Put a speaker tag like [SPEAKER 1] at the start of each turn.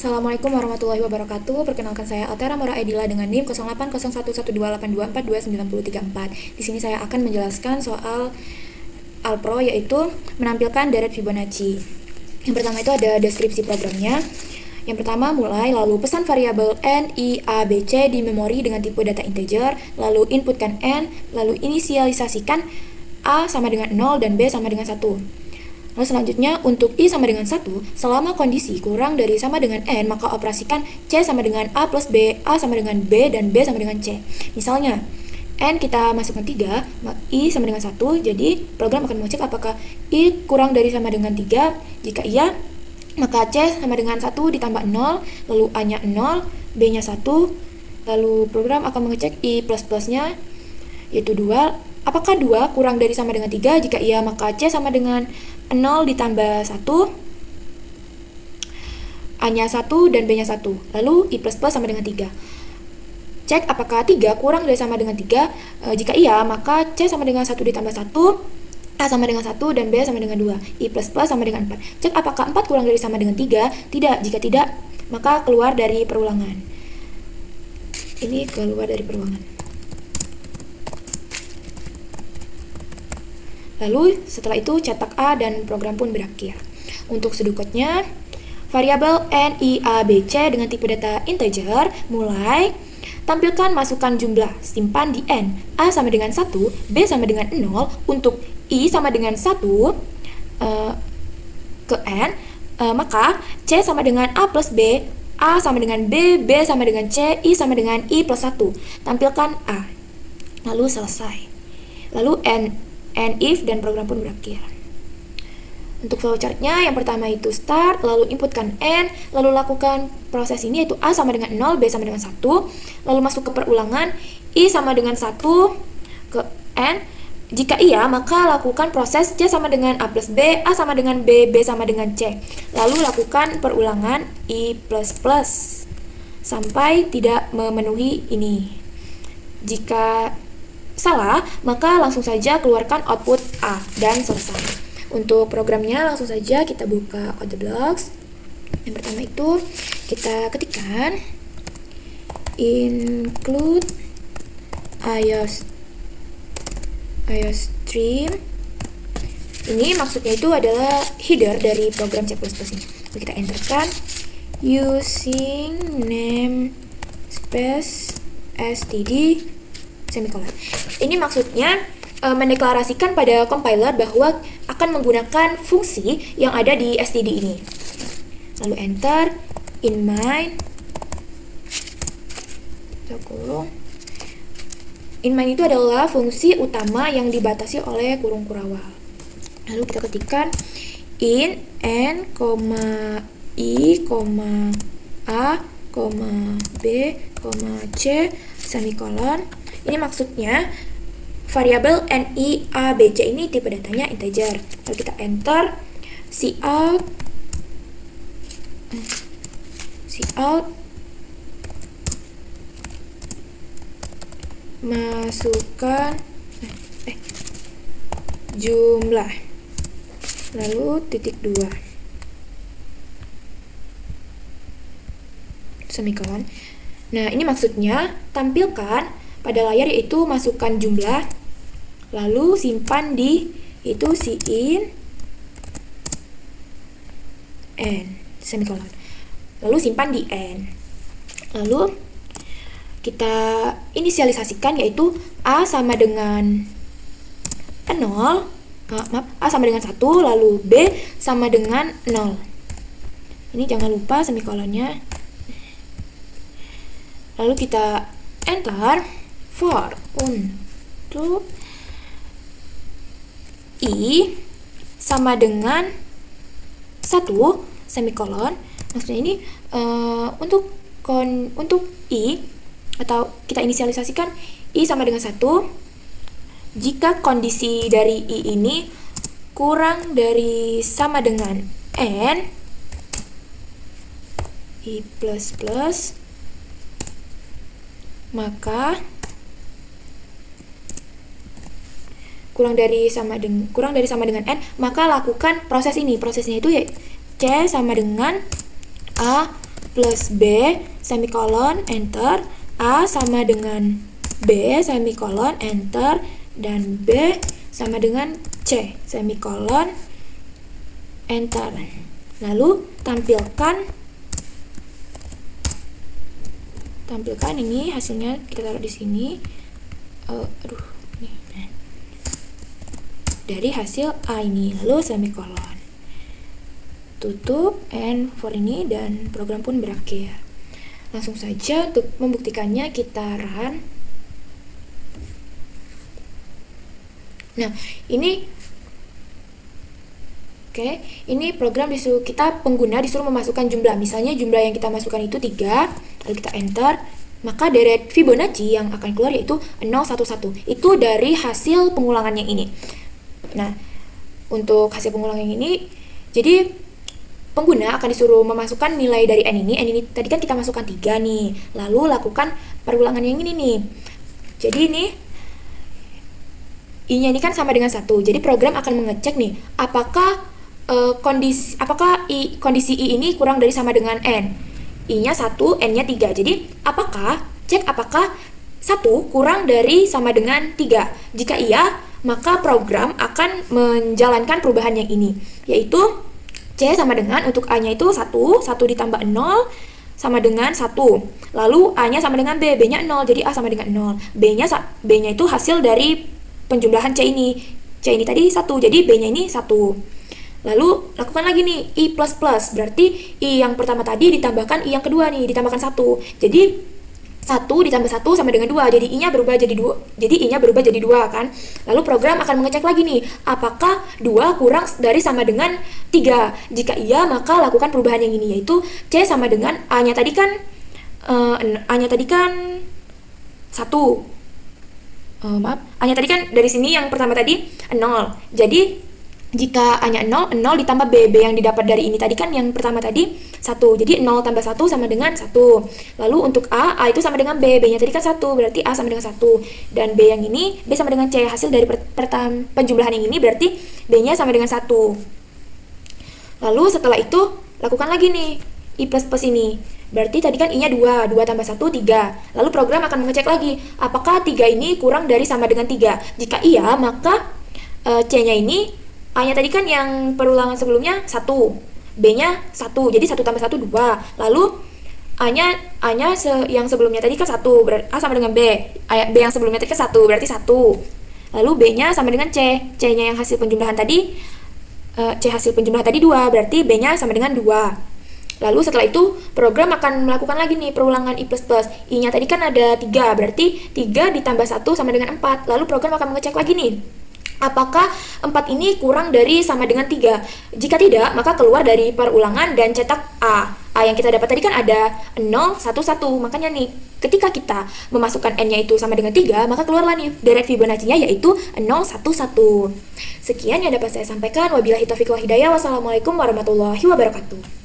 [SPEAKER 1] Assalamualaikum warahmatullahi wabarakatuh. Perkenalkan saya Altera Mora Edila dengan NIM 08011282429934. Di sini saya akan menjelaskan soal Alpro, yaitu menampilkan deret Fibonacci. Yang pertama itu ada deskripsi programnya. Yang pertama mulai, lalu pesan variabel n, i, a, b, c di memori dengan tipe data integer, lalu inputkan n, lalu inisialisasikan a sama dengan 0 dan b sama dengan 1. Lalu selanjutnya, untuk I sama dengan 1, selama kondisi kurang dari sama dengan N, maka operasikan C sama dengan A plus B, A sama dengan B, dan B sama dengan C. Misalnya, N kita masukkan 3, I sama dengan 1, jadi program akan mengecek apakah I kurang dari sama dengan 3. Jika iya, maka C sama dengan 1 ditambah 0, lalu A-nya 0, B-nya 1, lalu program akan mengecek I plus-plusnya, yaitu 2. Apakah 2 kurang dari sama dengan 3? Jika iya, maka C sama dengan 0 ditambah 1, A-nya 1 dan B-nya 1. Lalu I plus plus sama dengan 3. Cek apakah 3 kurang dari sama dengan 3. Jika iya, maka C sama dengan 1 ditambah 1, A sama dengan 1 dan B sama dengan 2. I plus plus sama dengan 4. Cek apakah 4 kurang dari sama dengan 3. Tidak. Jika tidak, maka keluar dari perulangan. Ini keluar dari perulangan. Lalu setelah itu cetak A dan program pun berakhir. Untuk pseudo code-nya, variabel n, i, a, b, c dengan tipe data integer, mulai, tampilkan masukan jumlah, simpan di n, a sama dengan 1, b sama dengan 0, untuk i sama dengan 1 ke n, maka c sama dengan a plus b, a sama dengan b, b sama dengan c, i sama dengan i plus 1. Tampilkan a. Lalu selesai. Lalu and if dan program pun berakhir. Untuk flowchart-nya, yang pertama itu start, lalu inputkan n, lalu lakukan proses ini yaitu a sama dengan 0, b sama dengan 1, lalu masuk ke perulangan, i sama dengan 1 ke n. Jika iya, maka lakukan proses c sama dengan a plus b, a sama dengan b, b sama dengan c. Lalu lakukan perulangan i plus plus sampai tidak memenuhi ini. Jika salah, maka langsung saja keluarkan output A dan selesai. Untuk programnya langsung saja kita buka code blocks. Yang pertama itu kita ketikkan include iostream. Ini maksudnya itu adalah header dari program C++ ini. Lalu kita enterkan using namespace std semikolon. Ini maksudnya mendeklarasikan pada compiler bahwa akan menggunakan fungsi yang ada di std ini. Lalu enter in main. In main itu adalah fungsi utama yang dibatasi oleh kurung kurawal. Lalu kita ketikkan in n, i, a, b, c, semikolon. Ini maksudnya variabel n, i, a, b, c ini tipe datanya integer. Lalu kita enter cout masukkan jumlah, lalu titik 2 semikolon. Nah, ini maksudnya tampilkan pada layar yaitu masukkan jumlah, lalu simpan di itu cin n semikolon, lalu simpan di n. Lalu kita inisialisasikan yaitu a sama dengan 0, a sama dengan 1, lalu b sama dengan 0. Ini jangan lupa semikolonnya. Lalu kita enter for untuk i sama dengan 1 semikolon. Maksudnya ini untuk i, atau kita inisialisasikan i sama dengan 1 jika kondisi dari i ini kurang dari sama dengan n, i plus plus, maka kurang dari sama dengan n, maka lakukan proses ini. Prosesnya itu ya C sama dengan A plus B, semikolon, enter. A sama dengan B, semikolon, enter. Dan B sama dengan C, semikolon, enter. Lalu tampilkan ini hasilnya, kita taruh di sini. Dari hasil A ini, lalu semikolon, tutup, and for ini, dan program pun berakhir. Langsung saja untuk membuktikannya kita run. Nah, ini ini program pengguna disuruh memasukkan jumlah. Misalnya jumlah yang kita masukkan itu 3, lalu kita enter, maka deret Fibonacci yang akan keluar yaitu 011. Itu dari hasil pengulangan yang ini. Nah, untuk hasil pengulangan yang ini, jadi pengguna akan disuruh memasukkan nilai dari n ini tadi kan kita masukkan 3 nih, lalu lakukan perulangan yang ini nih. Jadi ini I-nya ini kan sama dengan 1. Jadi program akan mengecek nih, apakah kondisi I ini kurang dari sama dengan N. I-nya 1, N-nya 3. Jadi apakah 1 kurang dari sama dengan 3. Jika iya, maka program akan menjalankan perubahan yang ini, yaitu C sama dengan, untuk A-nya itu 1 ditambah 0 sama dengan 1. Lalu A-nya sama dengan B, B-nya 0, jadi A sama dengan 0. B-nya itu hasil dari penjumlahan C ini. C ini tadi 1, jadi B-nya ini 1. Lalu lakukan lagi nih I++, berarti I yang pertama tadi ditambahkan I yang kedua nih, ditambahkan 1. Jadi 1 ditambah 1 sama dengan 2, jadi I-nya berubah jadi 2. Jadi I-nya berubah jadi 2 kan. Lalu program akan mengecek lagi nih, apakah 2 kurang dari sama dengan 3. Jika iya, maka lakukan perubahan yang ini, yaitu C sama dengan A-nya tadi kan 1. A-nya tadi kan dari sini yang pertama tadi 0. Jadi jika A-nya 0 ditambah B yang didapat dari ini tadi kan yang pertama tadi 1. Jadi 0 tambah 1 sama dengan 1. Lalu untuk A itu sama dengan B-nya tadi kan 1, berarti A sama dengan 1. Dan B yang ini, B sama dengan C. Hasil dari penjumlahan yang ini berarti B-nya sama dengan 1. Lalu setelah itu, lakukan lagi nih I++ ini. Berarti tadi kan I-nya 2 tambah 1, 3. Lalu program akan mengecek lagi, apakah 3 ini kurang dari sama dengan 3. Jika iya, maka C-nya ini, A-nya tadi kan yang perulangan sebelumnya 1, B-nya 1, jadi 1 tambah 1, 2. Lalu A-nya yang sebelumnya tadi kan 1, berarti A sama dengan B. B yang sebelumnya tadi kan 1, berarti 1. Lalu B-nya sama dengan C. C-nya yang hasil penjumlahan tadi, C hasil penjumlahan tadi 2, berarti B-nya sama dengan 2. Lalu setelah itu, program akan melakukan lagi nih perulangan I++. I-nya tadi kan ada 3, berarti 3 ditambah 1 sama dengan 4. Lalu program akan mengecek lagi nih, apakah 4 ini kurang dari sama dengan 3. Jika tidak, maka keluar dari perulangan dan cetak A. A yang kita dapat tadi kan ada 0, 1, 1. Makanya nih, ketika kita memasukkan N-nya itu sama dengan 3, maka keluarlah nih deret Fibonacci-nya yaitu 0, 1, 1. Sekian yang dapat saya sampaikan. Wabillahi taufiq wal hidayah. Wassalamualaikum warahmatullahi wabarakatuh.